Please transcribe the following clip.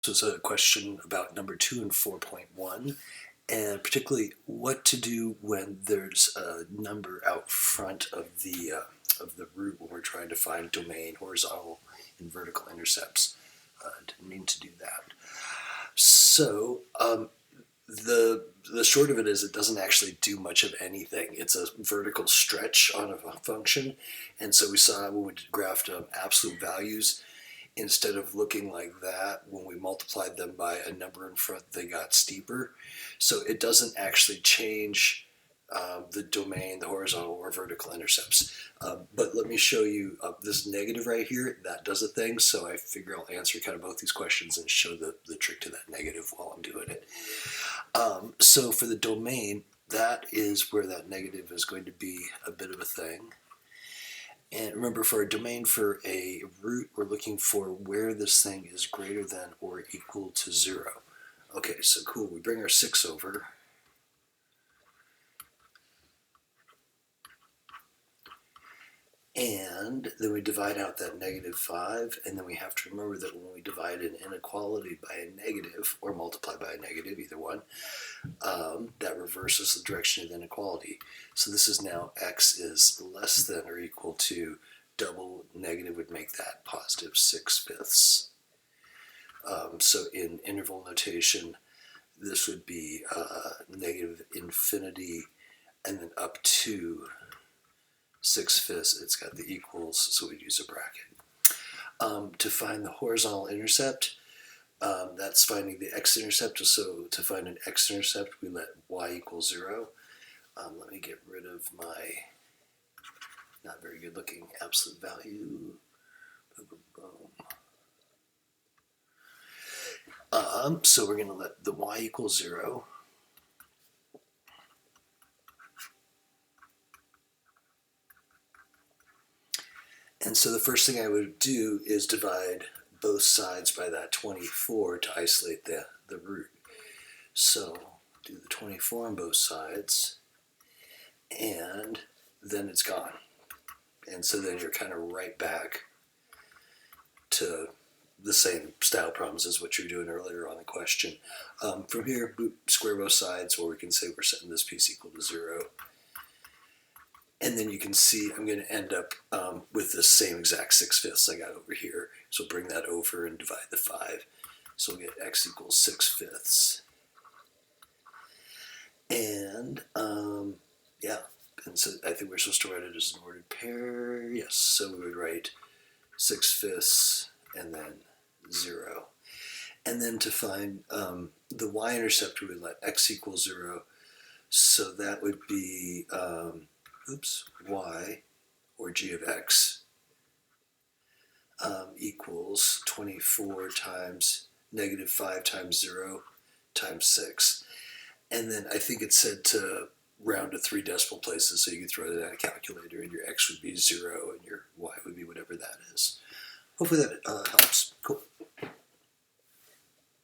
was a question about number 2 and 4.1, and particularly what to do when there's a number out front of the root when we're trying to find domain, horizontal and vertical intercepts. Didn't mean to do that. So the short of it is it doesn't actually do much of anything. It's a vertical stretch on a function, and so we saw when we graphed absolute values, instead of looking like that, when we multiplied them by a number in front, they got steeper. So it doesn't actually change the domain, the horizontal or vertical intercepts. But let me show you this negative right here. That does a thing, so I figure I'll answer kind of both these questions and show the trick to that negative while I'm doing it. So for the domain, that is where that negative is going to be a bit of a thing. And remember, for a domain for a root, we're looking for where this thing is greater than or equal to 0. Okay, so cool. We bring our 6 over. And then we divide out that -5, and then we have to remember that when we divide an inequality by a negative, or multiply by a negative, either one, that reverses the direction of the inequality. So this is now x is less than or equal to double negative would make that positive 6/5. So in interval notation, this would be negative infinity and then up to 6/5. It's got the equals, so we'd use a bracket. To find the horizontal intercept, that's finding the x-intercept. So to find an x-intercept, we let y equal 0. Let me get rid of my not very good looking absolute value. Boom, boom, boom. So we're going to let the y equal 0. And so the first thing I would do is divide both sides by that 24 to isolate the root. So do the 24 on both sides, and then it's gone. And so then you're kind of right back to the same style problems as what you were doing earlier on the question. From here, square both sides, or we can say we're setting this piece equal to 0. And then you can see I'm going to end up with the same exact 6/5 I got over here. So bring that over and divide the 5. So we'll get x equals 6/5. And yeah, and so I think we're supposed to write it as an ordered pair. Yes, so we would write 6/5 and then 0. And then to find the y-intercept, we would let x equal 0. So that would be y, or g of x, equals 24 times -5 times 0 times 6. And then I think it said to round to 3 decimal places, so you could throw that in a calculator, and your x would be 0 and your y would be whatever that is. Hopefully that helps. Cool.